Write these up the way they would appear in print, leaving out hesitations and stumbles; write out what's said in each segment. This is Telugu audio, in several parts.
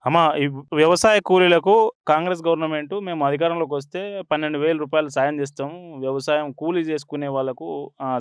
అమ్మ ఈ వ్యవసాయ కూలీలకు కాంగ్రెస్ గవర్నమెంట్ మేము అధికారంలోకి వస్తే రూ. 12,000 సాయం చేస్తాము. వ్యవసాయం కూలీ చేసుకునే వాళ్ళకు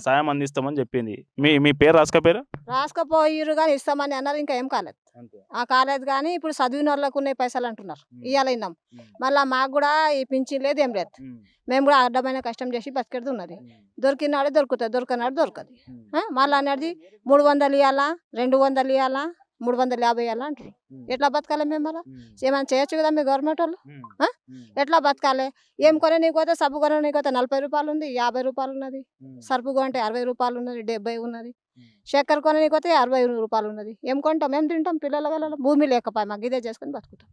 సాయం అందిస్తామని చెప్పింది. మీ మీ పేరు రాసుకపోయారా? రాసుకపోయిర్రు గాని ఇస్తామని అన్నారు. ఇంకా ఏం కాలేదు. అంతే. కాలేదు గానీ ఇప్పుడు చదివినోళ్ళకు ఉన్నాయి పైసలు అంటున్నారు. హ్మ్. ఇయ్యాల ఇన్నాం. హ్మ్. మళ్ళా మాకు గూడా ఈ పింఛన్ లేదు ఏం లేదు. హ్మ్. మేము గూడా అడ్డమైన కష్టం చేసి బతికేది ఉన్నది. హ్మ్. దొరికినాడే దొరుకుతది, దొరకనాడు దొరకదు. హ్మ్. మళ్ళా అనేది 300 ఇయ్యాలా, 200 ఇయ్యాలా, 350 ఇయ్యాలా అంటారు. హ్మ్. ఎట్లా బతకాలి మేము మళ్ళా? హ్మ్. ఏమైనా చేయొచ్చు కదా మీ గవర్నమెంట్ వాళ్ళు? హ్మ్. ఆ? హ్మ్. ఎట్లా బతకాలి? ఏం కొననీకోతే సబ్బు కొననీకోతే రూ. 40 ఉంది, రూ. 50 ఉన్నది. హ్మ్. సరుపు కొంటే రూ. 60 ఉన్నది, 70 ఉన్నది. హ్మ్. చక్కెర కొననీకోతే రూ. 60 ఉన్నది. ఏం కొంటాం? ఏం తింటాం? పిల్లల వల్ల భూమి లేకపోయి మాకు ఇదే చేసుకొని బతుకుతాం.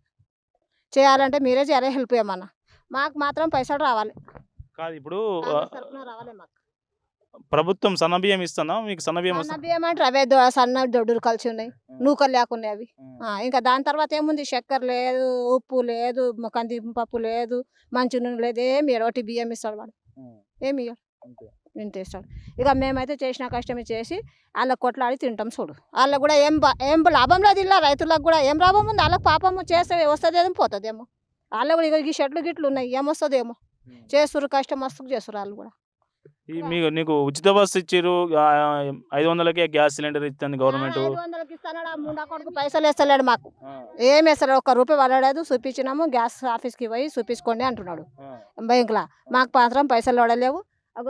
చేయాలంటే మీరే చేయాలి హెల్ప్ ఏమన్నా. మాకు మాత్రం పైసలు రావాలి. కాదు ఇప్పుడు కాంగ్రెస్ తరపున రావాలి మాకు. ప్రభుత్వం సన్నబియ్యం ఇస్తుందా? మీకు సన్నబియ్యం సన్న వస్తుందా? బియ్యం అంటే అవే సన్న దొడ్డురు కలిసి ఉన్నాయి. హ్మ్. నూకలు లేకున్నాయి అవి. హ్మ్. ఇంకా దాని తర్వాత ఏముంది? చక్కెర లేదు, ఉప్పు లేదు, కందిపప్పు లేదు, మంచి నూనె లేదు, ఏమి ఇయ్యడు. ఒకటి బియ్యం ఇస్తాడు వాడు. హ్మ్. ఏమి ఇయ్యడు. అంతే. ఇంత ఇస్తాడు. ఇక మేమైతే చేసిన కష్టమే చేసి వాళ్ళకి కొట్లాడి తింటాం చూడు. వాళ్ళకు కూడా ఏం లాభం లేదు. ఇలా రైతులకు కూడా ఏం లాభం ఉంది? వాళ్ళకి పాపము చేస్తే వస్తుందేమో పోతుందేమో. వాళ్ళకు కూడా ఇక ఈ చెట్లు గిట్లు ఉన్నాయి, ఏమొస్తుందేమో. హ్మ్. చేస్తురు, కష్టం మస్తు చేస్తురు వాళ్ళు కూడా. నీకు ఉచిత బస్సు ఇచ్చిర్రు. 500కే గ్యాస్ సిలిండర్ ఇస్తుంది గవర్నమెంట్. 500కి ఇస్తాడు. ఆ ముండా కొడుకు పైసలు వేస్తలేడు మాకు. ఆ! ఏం వేస్తలేడు. ₹1 పడలేదు. చూపించినాము. గ్యాస్ ఆఫీస్కి పోయి చూపించుకోండి అంటున్నాడు ఆ! బ్యాంకులో. మాకు మాత్రం పైసలు పడలేవు.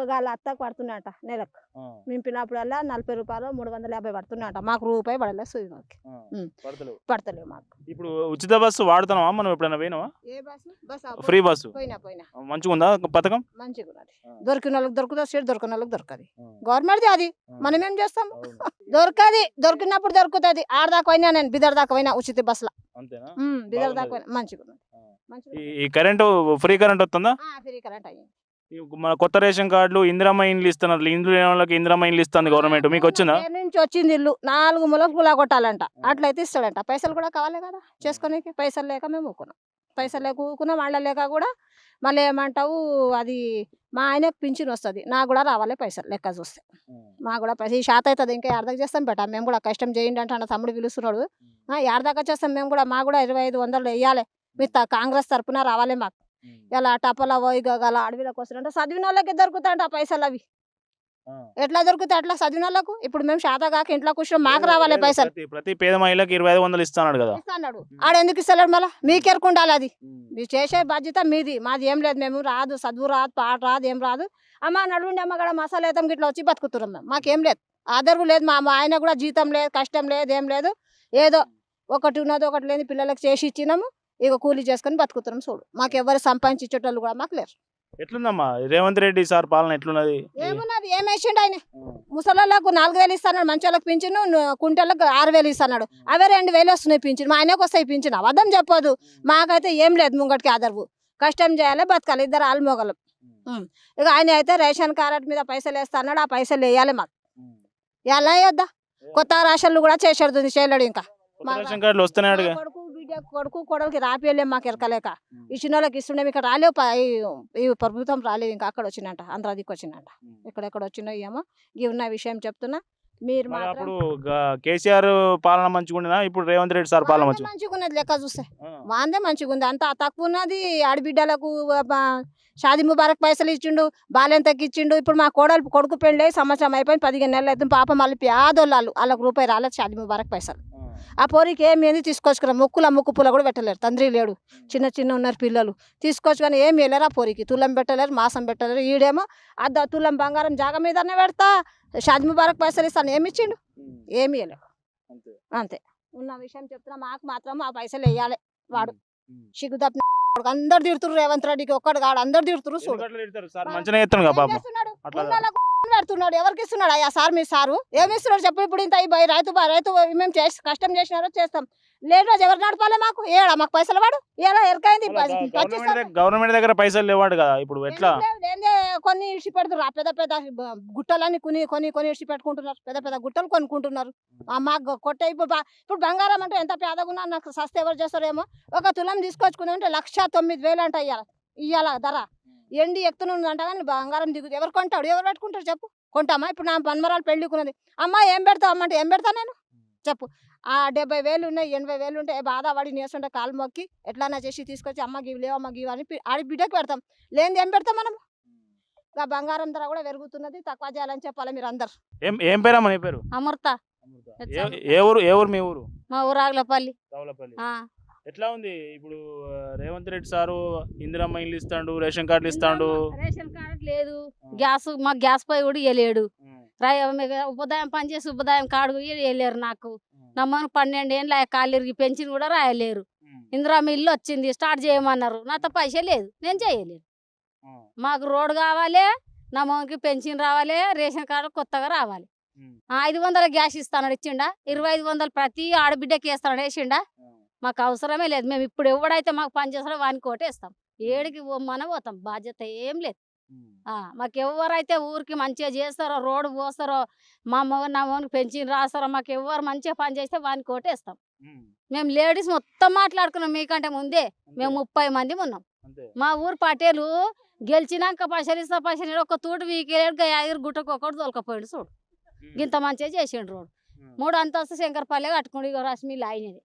వాళ్ళ అత్తకు పడుతున్నాయట నెలకు. ఆ! నింపినప్పుడల్లా ₹40 350 పడుతున్నాయట. మాకు రూపాయి పడలేదు సుయికి. ఆ! హ్మ్. పడతలేవు. పడతలేవు మాకు. ఇప్పుడు ఉచిత బస్సు వాడుతున్నావా? మనం ఎప్పుడైనా పోయినావా? ఏ బస్సు? బస్సా? Free bus. పోయినా. మంచిగుందా పథకం? మంచిగా ఉన్నది. ఆ! దొరికిన వాళ్ళకి దొరుకుతుంది, సీట్ దొరికిన వాళ్ళకి దొరకదు. ఆ! గవర్నమెంట్ది అది. ఆ! మనం ఏం చేస్తాము? అవును. దొరకది. దొరికినప్పుడు దొరుకుతుంది. ఆడదాకా పోయినా నేను బిదర్ దాకా పోయినా ఉచిత బస్సులో. అంతేనా? బిదర్ దాకా బాగున్నది. పోయినా మంచిగా ఉన్నది. ఆ! మంచిగా ఈ ఉన్నది. ఈ కరెంటు ఫ్రీ కరెంట్ వస్తుందా? ఫ్రీ కరెంట్ అయ్యింది. మన కొత్త రేషన్ కార్డులు, ఇందిరమ్మ ఇండ్లు ఇస్తున్నారు. ఇండ్లు లేని వాళ్ళకి ఇందిరమ్మ ఇండ్లు ఇస్తుంది గవర్నమెంట్. మీకు వచ్చిందా? పేరు నుంచి వచ్చింది ఇల్లు 4 మూలకు గులా కొట్టాలంట. అట్లయితే ఇస్తాడంట. పైసలు కూడా కావాలి కదా చేసుకోనీకి. పైసలు లేక మేము ఊకున్నాం. పైసలు లేక ఊకున్నాం. వాళ్ళ లేక కూడా మళ్ళీ ఏమంటావు అది మా ఆయనకు పింఛన్ వస్తుంది. నాకు కూడా రావాలి పైసలు లెక్క చూస్తే. మాకు కూడా పైసలు ఈ శాత అవుతుంది. ఇంకా ఏడదాకా చేస్తాం బెట. మేము కూడా కష్టం చేయండి అంటే అన్న తమ్ముడు పిలుస్తున్నాడు. ఏడదాకా చేస్తాం మేము కూడా. మాకు కూడా 2500 వేయాలి. మీరు కాంగ్రెస్ తరపున రావాలి మాకు. ఇలా టపలా పోయి గల అడవిలోకి వస్తుంటే చదివిన వాళ్ళకి దొరుకుతాయంట ఆ పైసలు అవి. ఎట్లా దొరుకుతాయి అట్లా చదివిన వాళ్ళకు? ఇప్పుడు మేము శాత కాక ఇంట్లో కూర్చొని మాకు రావాలి పైసలు. ప్రతి పేద మహిళకి 2500 ఇస్తున్నాడు కదా. ఇస్తాడు. ఆడెందుకు ఇస్తలేడు మళ్ళీ? మీకెరకు ఉండాలి అది. మీరు చేసే బాధ్యత మీది. మాది ఏం లేదు. మేము రాదు, చదువు రాదు, పాట రాదు, ఏం రాదు. అమ్మ నడుండి అమ్మ కూడా మసాలా వేద్దాం గిట్లా వచ్చి బతుకుతున్నాం మేము. మాకేం లేదు. ఆదరవు లేదు. మా ఆయన కూడా జీతం లేదు, కష్టం లేదు, ఏం లేదు. ఏదో ఒకటి ఉన్నది ఒకటి లేదు పిల్లలకు చేసి ఇచ్చినాము. ఇక కూలీ చేసుకొని బతుకుతున్నాం చూడు. మాకు ఎవరు సంపాదించి ఇచ్చేటోళ్ళు కూడా మాకు లేరు. ఎట్లుందమ్మా రేవంత్ రెడ్డి సార్ పాలన ఎట్లున్నది? ఏమున్నది? ఏం వేసిండు ఆయన? ముసలోళ్ళకు 4000 ఇస్తున్నాడు. మంచోళ్ళకి పింఛను, కుంటలకు 6000 ఇస్తున్నాడు. అవే 2000 వస్తున్నాయి పింఛను. మా ఆయనకు వస్తాయి పింఛను. అబద్ధం చెప్పొద్దు. మాకైతే ఏం లేదు ముంగటికి ఆదరవు. కష్టం చేయాలి, బతకాలి. ఇద్దరు ఆల్మోగలం. ఇక ఆయన అయితే రేషన్ కార్డు మీద పైసలు వేస్తున్నాడు. ఆ పైసలు వేయాలి మాకు. ఎలా వేయొద్దా? కొత్త రాషన్లు కూడా చేసేడుతుంది, చేయలేడు ఇంకా. రేషన్ కార్డులు వస్తున్నాడు. కొడుకు బిడ్డ కొడుకు కొడలకి రాపియలేము మాకు ఎరకలేక. ఇచ్చిన వాళ్ళకి ఇస్తుండే ఇక్కడ రాలేవు. ఈ ప్రభుత్వం రాలేవు. ఇంకా అక్కడ వచ్చిందంట, ఆంధ్రాదికి వచ్చిందంట. ఎక్కడెక్కడ వచ్చినాయి ఏమో. ఇవి ఉన్న విషయం చెప్తున్నా. మీరు మాత్రం అప్పుడు కేసీఆర్ పాలన మంచిగుండేనా? ఇప్పుడు రేవంత్ రెడ్డి సార్ పాలన మంచిగా ఉన్నది లెక్క చూస్తే. వాందే మంచిగా ఉంది. అంత తక్కువ ఉన్నది. ఆడబిడ్డలకు షాదీ ముబారక్ పైసలు ఇచ్చిండు, బాల్యం తగ్గించిండు. ఇప్పుడు మా కొడుకు పెళ్ళి సంవత్సరం అయిపోయింది, 15 నెలలు అవుతుంది. పాప మళ్ళీ పేదోళ్ళు వాళ్ళకు రూపాయి రాలేదు షాదీ ముబారక్ పైసలు. ఆ పోరికి ఏమేది తీసుకొచ్చుకున్నాం. ముక్కు పుల్ల కూడా పెట్టలేరు. తండ్రి లేడు. చిన్న ఉన్నారు పిల్లలు. తీసుకొచ్చుకొని ఏమి వెళ్ళారు ఆ పోరికి. తులం పెట్టలేరు, మాసం పెట్టలేరు. ఈడేమో తులం బంగారం జాగ మీదనే పెడతా, షాదీ ముబారక్ పైసలు ఇస్తాను. ఏమి ఇచ్చిండు? ఏమి ఇవ్వలేడు. అంతే ఉన్న విషయం చెప్తున్నా. మాకు మాత్రం ఆ పైసలు వేయాలి. వాడు సిగ్గు తప్ప అందరు తిడుతురు. రేవంత్ రెడ్డికి ఒక్కడు కాడు, అందరు తిడుతురు. చూడు పెడుతున్నాడు. ఎవరికి ఇస్తున్నాడు అయ్యా సార్? మీ సారు ఏమి ఇస్తున్నాడు చెప్పు? ఇప్పుడు ఇంత రైతు మేము కష్టం చేసినారో చేస్తాం. లేని రోజు ఎవరు నడపాలి? మాకు ఏడా మాకు పైసలు వాడు ఎలా ఎరకైంది? గవర్నమెంట్ దగ్గర పైసలు లేవాడు కదా. ఇప్పుడు ఎట్లా? కొన్ని ఇడిచి పెడుతున్నారు. పెద్ద పెద్ద గుట్టలన్నీ కొని ఇడిచి పెట్టుకుంటున్నారు. పెద్ద పెద్ద గుట్టలు కొనుక్కుంటున్నారు. మాకు కొట్టే ఇప్పుడు బంగారం అంటే ఎంత పేదగున్నా నాకు సస్తే ఎవరు చేస్తారేమో. ఒక తులం తీసుకొచ్చుకుందాం అంటే 1,09,000 అంట ఇయ్యాల ధర. ఎండి ఎక్కుతున్నదంట కానీ బంగారం దిగుతుంది. ఎవరు కొంటాడు? ఎవరు పెట్టుకుంటారు చెప్పు? కొంటామా? ఇప్పుడు నా పన్మరాలు పెళ్ళికున్నది. అమ్మ ఏం పెడతావు అమ్మంటే ఏం పెడతా నేను చెప్పు? ఆ 70,000 ఉన్నాయి 80,000 ఉంటే బాధపడి నేస్తుంటే కాలు మొక్కి ఎట్లన్నా చేసి తీసుకొచ్చి అమ్మ గివి లేవు అమ్మ గివి అని ఆడి బిడ్డకు పెడతాం. లేనిది ఏం పెడతాం మనం? ఇక బంగారం ధర కూడా పెరుగుతున్నది. తక్కువ చేయాలని చెప్పాలి మీరు అందరు. ఏం ఏం పేరమ్మా నీ పేరు? అమృత. ఏ ఊరు ఏ ఊరు మీ ఊరు? మా ఊరు ఆగులపల్లి. రావులపల్లి. ఆ. ఎట్లా ఉంది ఇప్పుడు రేవంత్ రెడ్డి సారు ఇందిరమ్మ ఇల్లు ఇస్తాడు, రేషన్ కార్డులు ఇస్తాడు. రేషన్ కార్డు లేదు, మాకు గ్యాస్ పై కూడా ఇవ్వలేడు. ఉపాధ్యాయం పని చేసి ఉపాధ్యాయం కార్డు కూడా ఇవ్వలేరు నాకు. నమ్మను 12 ఏళ్ళు కాళ్ళిరిగి పెన్షన్ కూడా రాయలేరు. ఇందిరమ్మ ఇల్లు వచ్చింది స్టార్ట్ చేయమన్నారు, నాతో పైసా లేదు, నేను చేయలేను. మాకు రోడ్ కావాలి, నా మొగనికి పెన్షన్ రావాలి, రేషన్ కార్డు కొత్తగా రావాలి. 500 గ్యాస్ ఇస్తాడు ఇచ్చిండా, 2500 ప్రతి ఆడబిడ్డకి వేస్తాడు వేసిండా. మాకు అవసరమే లేదు. మేము ఇప్పుడు ఎవడైతే మాకు పని చేస్తాడో వానికి కోటేస్తాం. ఏడికి మనం పోతాం, బాధ్యత ఏం లేదు. మాకు ఎవరైతే ఊరికి మంచిగా చేస్తారో, రోడ్డు పోస్తారో, మా మొగ నా మొగనికి పెన్షన్ రాస్తారో, మాకు ఎవరు మంచిగా పని చేస్తే వానికి కోటేస్తాం. మేము లేడీస్ మొత్తం మాట్లాడుకున్నాం మీకంటే ముందే. మేము 30 మంది ఉన్నాం. మా ఊరు పటేలు గెలిచినాక పైసలు ఇస్తా పైసలు ఒక తూటు వీకేడు 5 గుట్టకు ఒకటి తోలుకపోయాడు చూడు. ఇంత మంచిగా చేసిండు రోడ్డు. 3 అంతస్తు శంకరపల్లి కట్టుకుండు రశ్మిలు అయినది.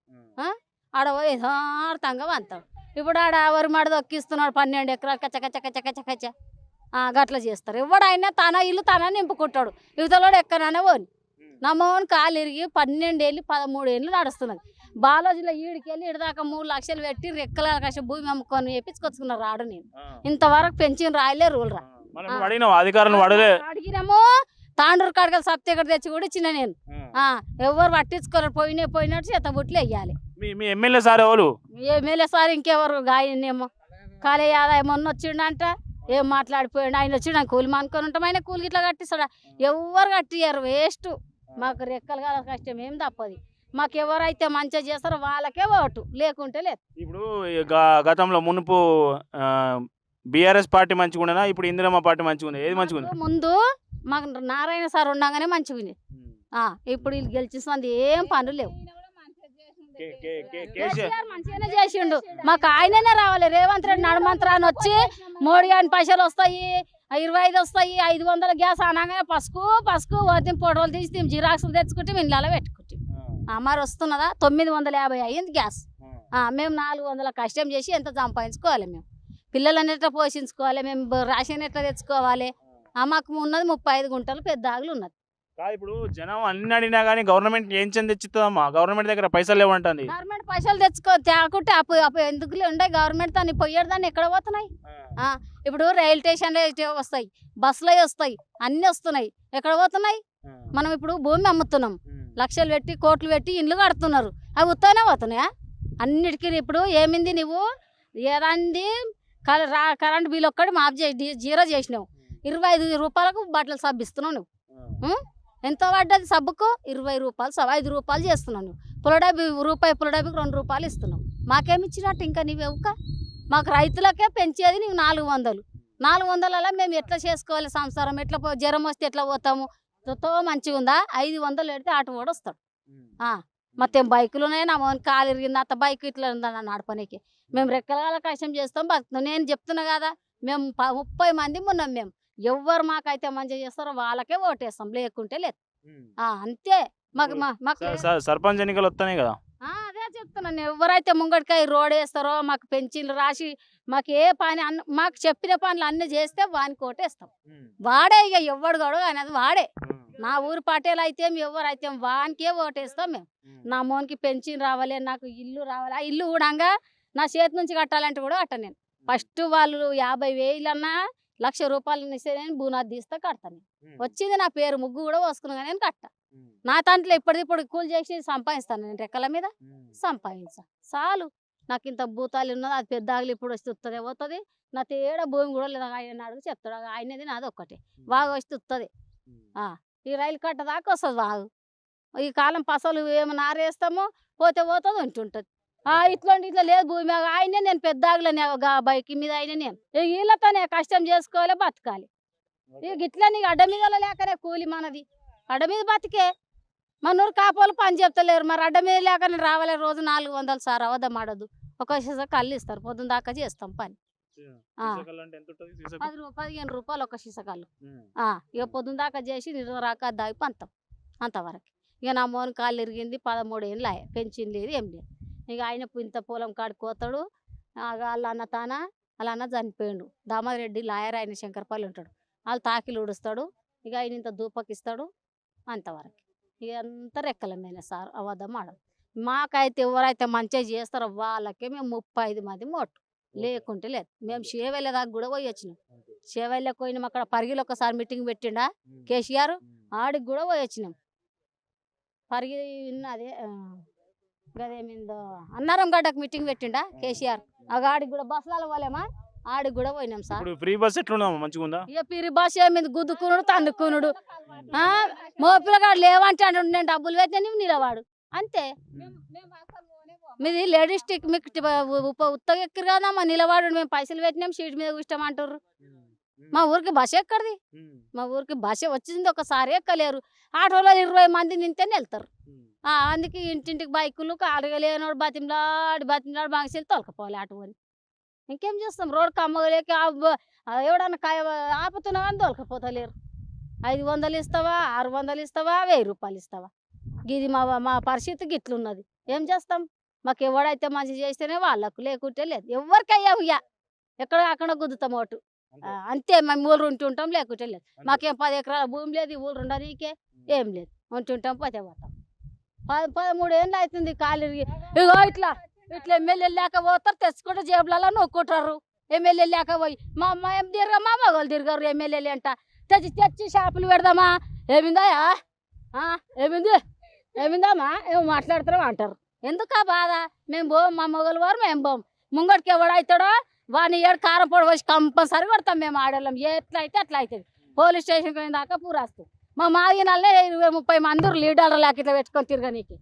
ఆడ పోయి యథార్థంగా వంతాడు. ఇప్పుడు ఆడ వరి మాడ దొక్కిస్తున్నాడు 12 ఎకరాలు కచ్చ కచ్చ కచ్చ కచ్చ కచ్చ గట్ల చేస్తారు. ఎవడైనా తన ఇల్లు తన నింపుకుంటాడు. యువతలోడు ఎక్కడైనా పోని. నమ్మని కాలు ఇరిగి 12 ఏళ్ళు 13 ఏళ్ళు నడుస్తున్నది. బాలాజీలో ఈడికెళ్ళి ఇడిదాకా 3 లక్షలు పెట్టి రెక్కల ఆకాశం భూమి అమ్ముకొని వేపించుకొచ్చుకున్నారు రాడు. నేను ఇంతవరకు పెన్షన్ రాయలే రూల్ రా అడిగినాము. తాండూరు కాడగల సత్యగడ తెచ్చి కూడా ఇచ్చిన నేను. ఎవరు పట్టించుకోరు, పోయినట్టు చేత బుట్లు వేయాలి. ఎమ్మెల్యే సార్ ఎవరు? ఎమ్మెల్యే సార్ ఇంకెవరు గాయనేమో కాలే ఆదాయం మొన్న వచ్చిండంట, ఏం మాట్లాడిపోయాడు. ఆయన వచ్చి నాకు కూలి మానుకొని ఉంటాం, ఆయన కూలి ఇట్లా కట్టిస్తాడా? ఎవరు కట్టియారు, వేస్ట్. మాకు రెక్కలు కాల కష్టం ఏం తప్పది. మాకు ఎవరైతే మంచిగా చేస్తారో వాళ్ళకే ఓటు, లేకుంటే లేదు. ఇప్పుడు గతంలో మునుపు బీఆర్ఎస్ పార్టీ మంచిగా ఉండేనా, ఇప్పుడు ఇందిరమ్మ పార్టీ మంచిగా ఉంది? ఏది మంచిగా ఉంది? ముందు మాకు నారాయణ సార్ ఉండగానే మంచిగా ఉంది. ఇప్పుడు వీళ్ళు గెలిచిస్తుంది ఏం పనులు లేవు. మంచిగానే చేసిండు. మాకు ఆయననే రావాలి. రేవంత్ రెడ్డి నడమంత్రాన్ని వచ్చి మోడీ అని పైసలు వస్తాయి, 25 వస్తాయి, 500 గ్యాస్ అనగానే పసుకు వదిన ఫోటోలు తీసి జిరాక్స్లు తెచ్చుకుంటే ఇళ్ళలో పెట్టుకుంటాం. మరి వస్తున్నదా? 950 అయ్యింది గ్యాస్. మేము 400 కష్టం చేసి ఎంత సంపాదించుకోవాలి? మేము పిల్లలని ఎట్లా పోషించుకోవాలి? మేము రేషన్ ఎట్లా తెచ్చుకోవాలి? మాకు ఉన్నది 35 గుంటలు పెద్ద ఆగులు ఉన్నది. ఇప్పుడు జనం అన్ని అడిగినా కానీ గవర్నమెంట్ ఏం చెంది తెచ్చిస్తుందమ్మా? గవర్నమెంట్ దగ్గర పైసలు లేవంటుంది. గవర్నమెంట్ పైసలు తేకుంటే అప్పు ఎందుకు ఉండే? గవర్నమెంట్ దాన్ని పోయాడు, దాన్ని ఎక్కడ పోతున్నాయి? ఇప్పుడు రైల్ స్టేషన్లో వస్తాయి, బస్సులో వస్తాయి, అన్ని వస్తున్నాయి. ఎక్కడ పోతున్నాయి? మనం ఇప్పుడు భూమి అమ్ముతున్నాం, లక్షలు పెట్టి కోట్లు పెట్టి ఇండ్లు కడుతున్నారు. అవి ఉత్తగానే పోతున్నాయా? అన్నిటికీ ఇప్పుడు ఏమింది? నువ్వు ఏదంది కరెంట్ బిల్ ఒక్కటి మాఫ్ చేసి జీరో చేసినావు. 25 రూపాయలకు బట్టలు సబ్బు ఇస్తున్నావు నువ్వు. ఎంత పడ్డది సబ్బుకు? 20 రూపాయలు, 5 రూపాయలు చేస్తున్నావు నువ్వు. పులడబ్బి పులడబ్బికి 2 రూపాయలు ఇస్తున్నావు. మాకేమి ఇచ్చినట్టు ఇంకా నీవేవుక? మాకు రైతులకే పెంచేది నీవు 400. 400లలో మేము ఎట్లా చేసుకోవాలి సంసారం? ఎట్లా జ్వరం వస్తే ఎట్లా పోతాము? తో మంచిగా ఉందా? 500 పెడితే ఆటో కూడా వస్తాడు. మొత్తం బైకులు ఉన్నాయి. నా మోహన్ కాలు ఇరిగింది, అత్త బైక్ ఇట్లా ఉందా నడపనికి. మేము రెక్కల కష్టం చేస్తాం, బతుకుతాం. నేను చెప్తున్నా కదా, మేము 30 మంది ఉన్నాం. మేము ఎవరు మాకైతే మంచిగా చేస్తారో వాళ్ళకే ఓటేస్తాం, లేకుంటే లేదు. అంతే. మాకు సర్పంచ్ ఎన్నికలు వస్తున్నాయి కదా, అదే చెప్తున్నాను. ఎవరైతే ముంగడికాయ రోడ్ వేస్తారో, మాకు పెన్షన్లు రాసి, మాకు ఏ పని మాకు చెప్పిన పనులు అన్ని చేస్తే వానికి ఓటేస్తాం. వాడే ఇక ఎవడు గడు అనేది వాడే. నా ఊరు పటేలు అయితే ఎవరైతే వానికే ఓటేస్తాం మేము. నా మోనికి పెన్షన్ రావాలి, నాకు ఇల్లు రావాలి. ఆ ఇల్లు కూడా నా చేతి నుంచి కట్టాలంటే కూడా కట్ట. నేను ఫస్ట్ వాళ్ళు 50,000 అన్నా 1,00,000 రూపాయలు ఇస్తే నేను బునాది తీస్తే కడతాను. వచ్చింది నా పేరు, ముగ్గు కూడా పోసుకున్నా నేను కట్ట. నా తంట్లో ఇప్పటిప్పుడు కూలి చేసి సంపాదిస్తాను. నేను రెక్కల మీద సంపాదించా చాలు. నాకు ఇంత భూతాలు ఉన్నది, అది పెద్ద ఆగలి ఇప్పుడు వస్తే వస్తుంది పోతుంది. నా తేడ భూమి కూడా లేదు. ఆయన అడుగు చెప్తాడు, ఆయనది నాది ఒక్కటే. బాగా వస్తే వస్తుంది. ఈ రైలు కట్ట దాకా వస్తుంది బాగు. ఈ కాలం పసలు ఏమన్నా ఆరేస్తామో పోతే పోతుంది ఉంటుంటుంది. ఇట్లా లేదు భూమి. ఆయనే నేను పెద్ద ఆగలేని బైక్ మీద అయినా నేను వీళ్ళతోనే కష్టం చేసుకోవాలి, బతకాలి. ఇక ఇట్లా నీకు అడ్డ మీద లేకనే కూలి మనది. అడ్డ మీద బతికే మనూరు కాపోలు పని చెప్తలేరు. మరి అడ్డ మీద లేకనే రావాలి. రోజు 400 సార్ అవద్దం ఆడద్దు. ఒక సీసా కళ్ళు ఇస్తారు, పొద్దున్న దాకా చేస్తాం పని. 15 రూపాయలు ఒక సీసా కళ్ళు. ఇక పొద్దున్న దాకా చేసి రాక దాగి పంతాం అంతవరకు. ఇక నా మోన్ కాళ్ళు ఇరిగింది 13 ఏళ్ళు ఆయే పెన్షన్ లేదు ఏం లేదు. ఇక ఆయన ఇంత పొలం కాడికి పోతాడు. వాళ్ళ అన్న వాళ్ళ అన్న చనిపోయిండు. దామారెడ్డి లాయర్ ఆయన శంకరపల్లి ఉంటాడు. వాళ్ళు తాకిలు ఊడుస్తాడు. ఇక ఆయన ఇంత దూపకిస్తాడు అంతవరకు. ఇక అంతా రెక్కల మీద సార్ అబద్ధం ఆడదు. మాకైతే ఎవరైతే మంచిగా చేస్తారో వాళ్ళకే మేము 35 మంది మోటు లేకుంటే లేదు. మేము చేవెళ్ళ దాకా కూడా పోయి వచ్చినాం. చేవెళ్ళకి పోయినాం. అక్కడ పరిగిలో ఒకసారి మీటింగ్ పెట్టిండా కేసీఆర్, ఆడికి కూడా పోయి వచ్చినాం. పరిగి అదే గదేమిందో అన్నారం గడ్డకు మీటింగ్ పెట్టిండా కేసీఆర్, ఆడికి కూడా బస్సులలో పోలేమా, ఆడికి కూడా పోయినాం సార్. ఇప్పుడు ఫ్రీ బస్ ఎట్లున్నాము మంచిగా ఉందా? ఇక పిరి బస్ ఏమింది గుద్దుకునుడు తన్నుకునుడు. మోపిల్లగాడు లేవంటాడు, నేను డబ్బులు పెట్టినా నువ్వు నిలవాడు అంతే. మీది లేడీస్ టిక్ మీకు ఉత్తగా ఎక్కరు కదా మా నిలవాడు, మేము పైసలు పెట్టినాం సీట్ మీద కూర్చోమంటారు. మా ఊరికి బస్ ఎక్కడిది? మా ఊరికి బస్ వచ్చింది ఒకసారి ఎక్కలేరు. ఆటోలో 20 మంది నింతేనే వెళ్తారు. అందుకే ఇంటింటికి బైకులు అడగలేనోడు బతిమలాడి బాగా తొలకపోవాలి ఆటో అని. ఇంకేం చేస్తాం? రోడ్ కమ్మలేక ఎవడన్నా ఆపుతున్నా కానీ తొలకపోతలేరు. 500 ఇస్తావా, 600 ఇస్తావా, 1000 రూపాయలు ఇస్తావా? ఇది మా పరిస్థితి గిట్లున్నది. ఏం చేస్తాం? మాకు ఎవడైతే మంచి చేస్తేనే వాళ్ళకు, లేకుంటే లేదు. ఎవరికి అయ్యాము ఇక ఎక్కడ అక్కడ గుద్దుతాం ఓటు అంతే. మేము ఊళ్ళు ఉంటుంటాం లేకుంటే లేదు. మాకేం 10 ఎకరాల భూమి లేదు, ఈ ఊళ్ళు ఉండనీకే ఏం లేదు. ఉంటుంటాం పోతే పోతాం. 13 ఏళ్ళు అవుతుంది కాలు ఇగో ఇట్లా ఎమ్మెల్యే లేక పోతారు, తెచ్చుకుంటే జేబులలో నొక్కుంటారు. ఎమ్మెల్యే లేక పోయి మా అమ్మ ఏం తిరగమ్మా, మగవాళ్ళు తిరగరు ఎమ్మెల్యేలు అంట. తెచ్చి షాపులు పెడదామా, ఏమిందా ఏమిందమ్మా ఏమో మాట్లాడతారో అంటారు. ఎందుకా బాధ? మేము పోం, మా మొగలు వారు మేము పోం. ముంగడికి ఎవడవుతాడో వాడిని ఏడు కారం పొడి వచ్చి కంపల్సరీ కొడతాం మేము ఆడవాళ్ళం. ఎట్లా అయితే అట్లా అవుతుంది. పోలీస్ స్టేషన్కి పోయిన దాకా పూరాస్తాం. మా మాదినాలనే 20-30 మంది లీడర్లు లేక ఇట్లా పెట్టుకొని తిరగనీకి.